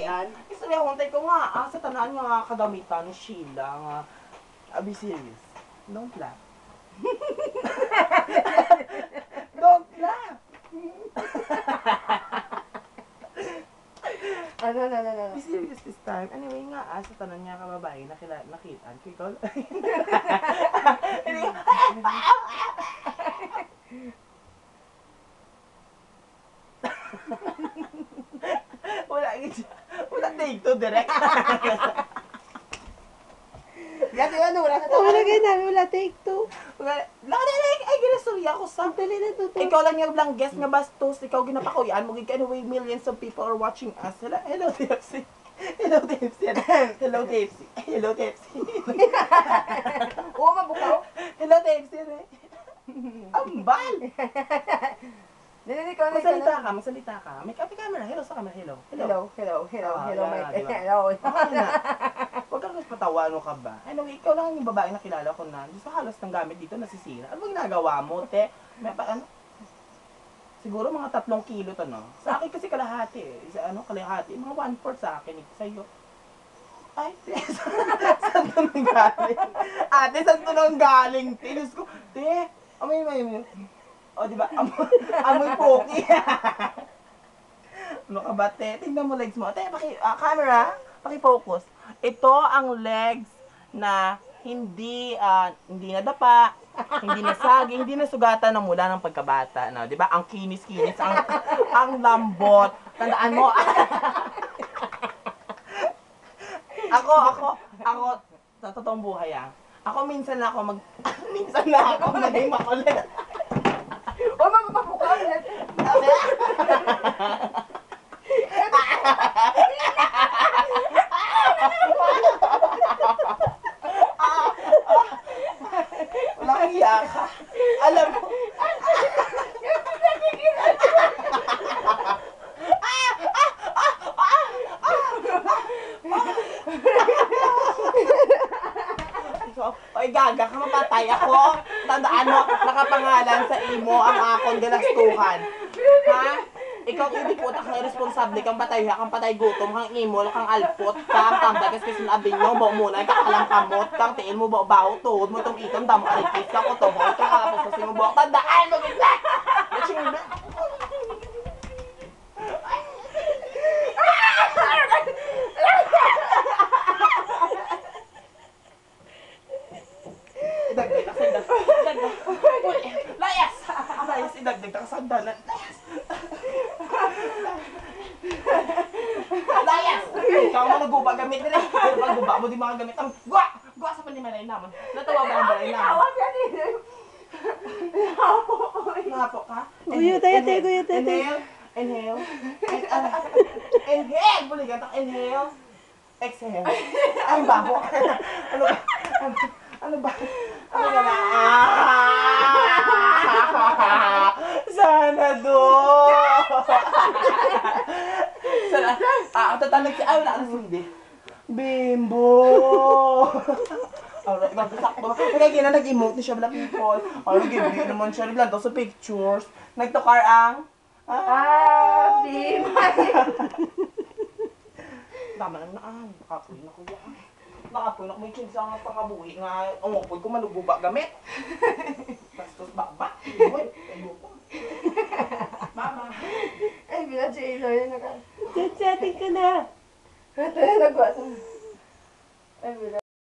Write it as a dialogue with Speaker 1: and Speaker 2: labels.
Speaker 1: yan.
Speaker 2: Istorya huntay ko nga, sa tanan nga kagamitan ni Sheila nga. Be serious. Don't laugh. Don't laugh.
Speaker 1: Ano.
Speaker 2: Be serious this time. Anyway nga, sa tanan nga kababae, nakitaan ko ikaw. Wala take to direct.
Speaker 1: Gati ano, wala na tayo. Wala take two.
Speaker 2: Ay, ginastorya ko sa.
Speaker 1: Dali na to.
Speaker 2: Ikaw lang yung lang guest nga bastos, ikaw ginapakuyaan mo. Anyway, millions of people are watching us. Hello, TFC. Hello, TFC. Hello, TFC. Hello, TFC.
Speaker 1: Oo, mabukaw.
Speaker 2: Hello, TFC. Ambal!
Speaker 1: Dali, ikaw na.
Speaker 2: Magsalita ka. May copy camera. Hello sa camera. Hello.
Speaker 1: Hello, Mike.
Speaker 2: Diba?
Speaker 1: Hello.
Speaker 2: Huwag kang patawa, ano ka ba? Anyway, ikaw lang yung babae na kilala ko na sa halos ng gamit dito nasisira. Ano ba ginagawa mo, te? Siguro mga 3 kilo to, no? Sa akin kasi kalahati eh. Kalahati. Mga 1/4 sa akin eh. Sa'yo. Ay, saan to nang galing? Ate, saan to nang galing? Tinus ko, te, amoy. O, diba? Amoy poki. Ano ka ba, te? Tingnan mo legs mo. Te, camera, paki-focus. Ito ang legs na hindi nadapa, hindi nasagi, hindi nasugatan ng mula ng pagkabata. No? Diba? Ang kinis-kinis, ang lambot. Tandaan mo. Ako, sa totoong buhay minsan na ako maging makulit.
Speaker 1: O, mapapabukaw ulit.
Speaker 2: Walang hiya ka. Alam mo. Oy, gaga ka, mapatay ako. Tandaan mo, nakapangalan sa imo ang akong galastuhan. Ha? Ikaw, hindi po kang responsable kang patay gutom, kang imo, kang alpot, kang tambagas kasi nabing nyo, ba muna, kakalang kamot, kang tiin mo, bawo, tuhod mo, itong itom, damo, arikis, ka ko, tuhod, kang kalapos sa mo, tandaan mo, ganda! Idagdag ka sa sandalan. Layas! Ikaw mo nagguba gamit nila. Pero pag guba mo di mga gamit ang guwa! Guwa sa panimalay naman. Natawa ba ang balay naman? Napo ka?
Speaker 1: Guyo tayo.
Speaker 2: Inhale. Inhale! Buligan tak. Inhale. Exhale. Ay, baho. Ano ba? Sana doon! Ang tatalag siya. Ay, wala na hindi. Bimbo! Alright, magkasakto. Kaya kaya nag-emote ni siya wala people. Nag-ibig naman siya. Naglantaw sa pictures. Nagtukar ang... Tama lang na Nakapuy na kuya. Nakapuy na may kinsa nga pangabuhi nga. Umupoy ko maluguba gamit. Bastos bakbak. Ayoko. Mama.
Speaker 1: Ay, binadya ilo yun.
Speaker 2: Chat-chatting ka na.
Speaker 1: Nagwa.